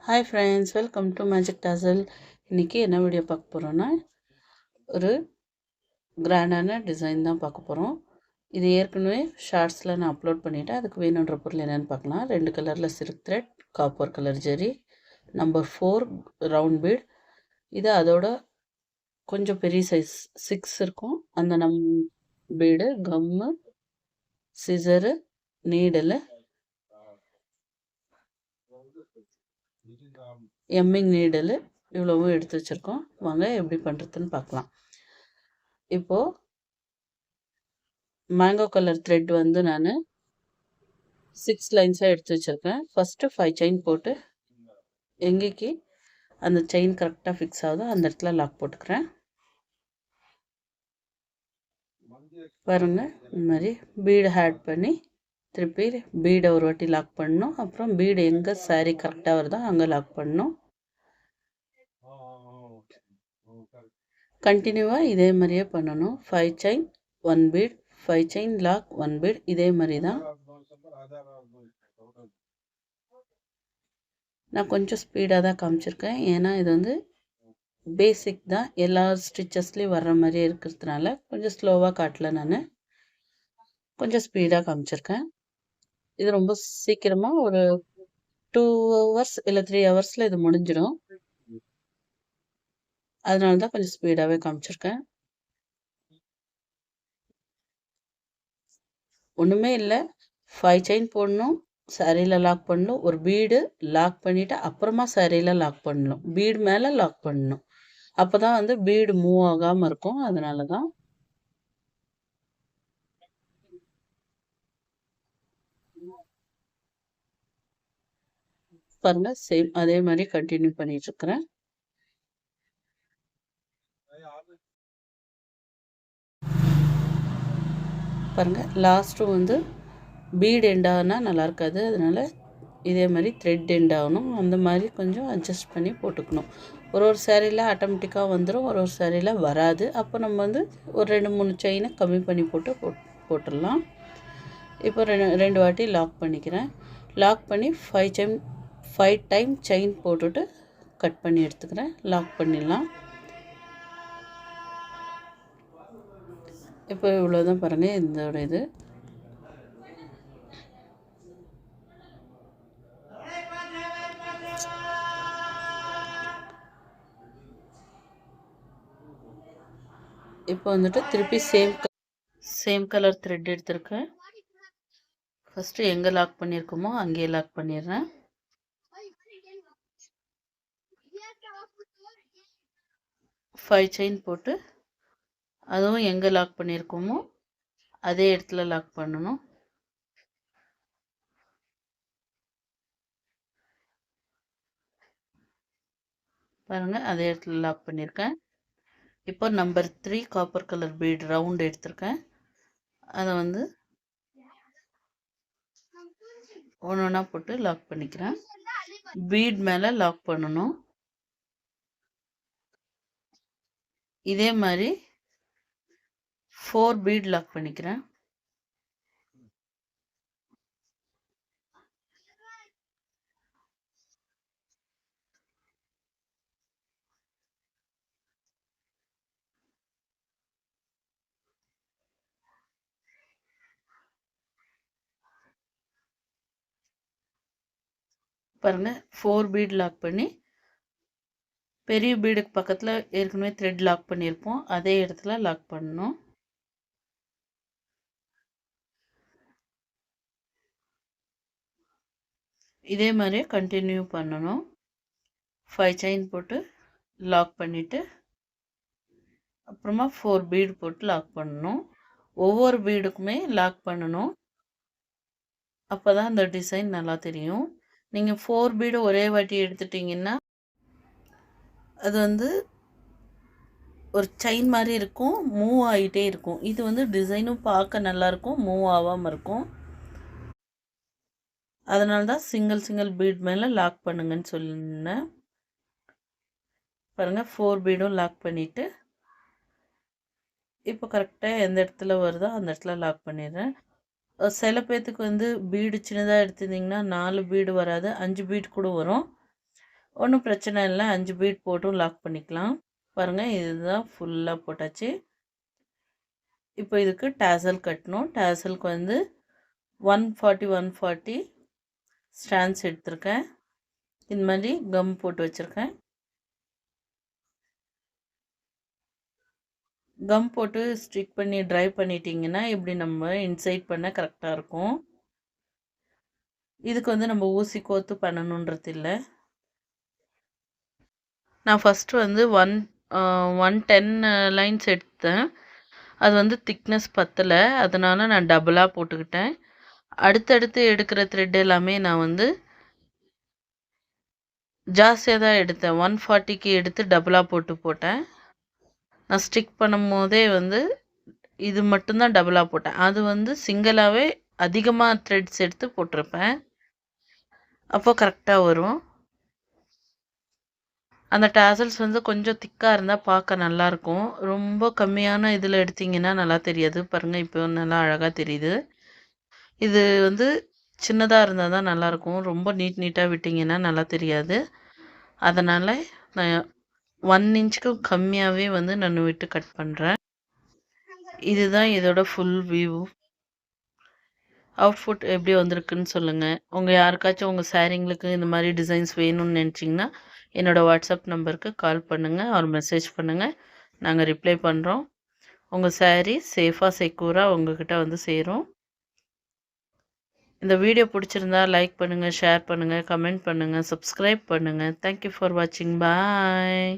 Hi friends, welcome to magic dazzle. இன்றைக்கி என்ன video பார்க்க போகிறோன்னா, ஒரு கிராண்டான டிசைன் தான் பார்க்க போகிறோம். இது ஏற்கனவே ஷார்ட்ஸில் நான் அப்லோட் பண்ணிவிட்டேன். அதுக்கு வேணுன்ற பொருள் என்னென்னு பார்க்கலாம். 2 கலரில் சில்க் த்ரெட், காப்பர் கலர் ஜெரி, நம்பர் 4 ரவுண்ட் பீட். இது அதோட கொஞ்சம் பெரிய சைஸ் 6 இருக்கும். அந்த பீடு, கம்மு, சிசரு, நீடலு, எம்மிங் நீடலு இவ்வளவும் எடுத்து வச்சுருக்கோம். வாங்க எப்படி பண்ணுறதுன்னு பார்க்கலாம். இப்போது மேங்கோ கலர் த்ரெட் வந்து நான் 6 லைன்ஸாக எடுத்து வச்சுருக்கேன். ஃபஸ்ட்டு 5 செயின் போட்டு எங்கேக்கு அந்த செயின் கரெக்டாக ஃபிக்ஸ் ஆகுதோ அந்த இடத்துல லாக் போட்டுக்கிறேன். பாருங்கள், இந்த மாதிரி பீடு ஆட் பண்ணி திருப்பி பீடை ஒரு வாட்டி லாக் பண்ணணும். அப்புறம் பீடு எங்கே சாரீ கரெக்டாக வருதோ அங்கே லாக் பண்ணணும். கண்டினியூவாக இதே மாதிரியே பண்ணணும். 5 chain 1 bead, 5 chain lock 1 bead, இதே மாதிரி தான். நான் கொஞ்சம் ஸ்பீடாக தான் காமிச்சிருக்கேன். ஏன்னா இது வந்து பேசிக் தான், எல்லா ஸ்டிச்சஸ்லேயும் வர்ற மாதிரியே இருக்கிறதுனால கொஞ்சம் ஸ்லோவாக காட்டல. நான் கொஞ்சம் ஸ்பீடாக காமிச்சிருக்கேன். இது ரொம்ப சீக்கிரமாக ஒரு 2 ஹவர்ஸ் இல்லை 3 ஹவர்ஸில் இது முடிஞ்சிடும். அதனால தான் கொஞ்சம் ஸ்பீடாகவே காமிச்சிருக்கேன். ஒன்றுமே இல்லை, 5 செயின் போடணும், சாரியில் லாக் பண்ணணும், ஒரு பீடு லாக் பண்ணிவிட்டு அப்புறமா சாரியில் லாக் பண்ணணும், பீடு மேலே லாக் பண்ணணும். அப்போ தான் வந்து பீடு மூவ் ஆகாமல் இருக்கும். அதனால தான். பாருங்கள், சேம் அதே மாதிரி கண்டினியூ பண்ணிகிட்ருக்கிறேன். பாருங்கள், லாஸ்ட்டும் வந்து பீடு எண்ட் ஆகுனா நல்லா இருக்காது. அதனால் இதே மாதிரி த்ரெட் எண்ட் ஆகணும். அந்த மாதிரி கொஞ்சம் அட்ஜஸ்ட் பண்ணி போட்டுக்கணும். ஒரு சேரீயில் ஆட்டோமேட்டிக்காக வந்துடும், ஒரு சேரீயில் வராது. அப்போ நம்ம வந்து ஒரு 2-3 செயினை கம்மி பண்ணி போட்டுடலாம். இப்போ 2 வாட்டி லாக் பண்ணிக்கிறேன். லாக் பண்ணி 5 டைம் செயின் போட்டுட்டு கட் பண்ணி எடுத்துக்கிறேன். லாக் பண்ணிடலாம். இப்போ இவ்வளோதான் பாருங்கள் இதோட இது. இப்போ வந்துட்டு திருப்பி சேம் கலர் த்ரெட் எடுத்திருக்கேன். ஃபஸ்ட்டு எங்கே லாக் பண்ணியிருக்கோமோ அங்கேயே லாக் பண்ணிடுறேன். ஃபைவ் செயின் போட்டு அதுவும் எங்கே லாக் பண்ணியிருக்கோமோ அதே இடத்துல லாக் பண்ணணும். பாருங்கள், அதே இடத்துல லாக் பண்ணியிருக்கேன். இப்போ number 3 copper colour beat round எடுத்திருக்கேன். அதை வந்து ஒன்று ஒன்றா போட்டு லாக் பண்ணிக்கிறேன். பீட் மேலே லாக் பண்ணணும். இதே மாதிரி 4 பீட் லாக் பண்ணிக்கிறேன். பாருங்கள், 4 பீட் லாக் பண்ணி பெரிய பீடுக்கு பக்கத்தில் ஏற்கனவே த்ரெட் லாக் பண்ணியிருப்போம், அதே இடத்துல லாக் பண்ணணும். இதே மாதிரியே கண்டினியூ பண்ணணும். 5 செயின் போட்டு லாக் பண்ணிவிட்டு அப்புறமா 4 பீடு போட்டு லாக் பண்ணணும். ஒவ்வொரு பீடுக்குமே லாக் பண்ணணும். அப்போ தான் அந்த டிசைன் நல்லா தெரியும். நீங்கள் 4 பீடு ஒரே வாட்டி எடுத்துட்டிங்கன்னா அது வந்து ஒரு செயின் மாதிரி இருக்கும், மூவ் ஆகிட்டே இருக்கும். இது வந்து டிசைனும் பார்க்க நல்லாயிருக்கும், மூவ் ஆகாமல் இருக்கும். அதனால தான் சிங்கிள் பீட் மேலே லாக் பண்ணுங்கன்னு சொன்னேன். பாருங்கள், 4 பீடும் லாக் பண்ணிவிட்டு இப்போ கரெக்டாக எந்த இடத்துல வருதோ அந்த இடத்துல லாக் பண்ணிடுறேன். சில பேர்த்துக்கு வந்து பீடு சின்னதாக எடுத்திருந்திங்கன்னா 4 பீடு வராது, 5 பீடு கூட வரும். ஒன்றும் பிரச்சனை இல்லை, 5 பீட் போட்டும் லாக் பண்ணிக்கலாம். பாருங்கள், இதுதான் ஃபுல்லாக போட்டாச்சு. இப்போ இதுக்கு டேசல் கட்டணும். டேசலுக்கு வந்து 140 ஸ்டாண்ட்ஸ் எடுத்திருக்கேன். இந்த மாதிரி கம் போட்டு வச்சுருக்கேன். கம் போட்டு ஸ்டிக் பண்ணி ட்ரை பண்ணிட்டிங்கன்னா இப்படி நம்ம இன்சைட் பண்ண கரெக்டாக இருக்கும். இதுக்கு வந்து நம்ம ஊசி கோத்து பண்ணணுன்றது இல்லை. நான் ஃபஸ்ட்டு வந்து 110 லைன்ஸ் எடுத்தேன். அது வந்து திக்னஸ் பத்தலை, அதனால் நான் டபுளாக போட்டுக்கிட்டேன். அடுத்தடுத்து எடுக்கிற த்ரெட் எல்லாமே நான் வந்து ஜாஸ்தியாக தான் எடுத்தேன். 140க்கு எடுத்து டபுளாக போட்டேன். நான் ஸ்டிக் பண்ணும் போதே வந்து இது மட்டும்தான் டபுளாக போட்டேன். அது வந்து சிங்கிளாகவே அதிகமாக த்ரெட்ஸ் எடுத்து போட்டிருப்பேன். அப்போ கரெக்டாக வரும். அந்த டேசல்ஸ் வந்து கொஞ்சம் திக்காக இருந்தால் பார்க்க நல்லாயிருக்கும். ரொம்ப கம்மியான இதில் எடுத்திங்கன்னா நல்லா தெரியாது. பாருங்கள், இப்போ நல்லா அழகாக தெரியுது. இது வந்து சின்னதாக இருந்தால் தான் நல்லாயிருக்கும். ரொம்ப நீட்டாக விட்டிங்கன்னா நல்லா தெரியாது. அதனால் நான் 1 இன்ச்சுக்கு கம்மியாகவே வந்து நான் விட்டு கட் பண்ணுறேன். இதுதான் இதோட ஃபுல் வியூ. அவுட்ஃபுட் எப்படி வந்திருக்குன்னு சொல்லுங்கள். உங்கள் யாருக்காச்சும் உங்கள் சாரீங்களுக்கு இந்த மாதிரி டிசைன்ஸ் வேணும்னு நினச்சிங்கன்னா என்னோடய வாட்ஸ்அப் நம்பருக்கு கால் பண்ணுங்கள், ஒரு மெசேஜ் பண்ணுங்கள். நாங்கள் ரிப்ளை பண்ணுறோம். உங்கள் சாரீ சேஃபாக செக்யூராக உங்கள்கிட்ட வந்து சேரும். இந்த வீடியோ பிடிச்சிருந்தா லைக் பண்ணுங்கள், ஷேர் பண்ணுங்கள், கமெண்ட் பண்ணுங்கள், சப்ஸ்கிரைப் பண்ணுங்கள். தேங்க்யூ ஃபார் வாட்சிங். பாய்.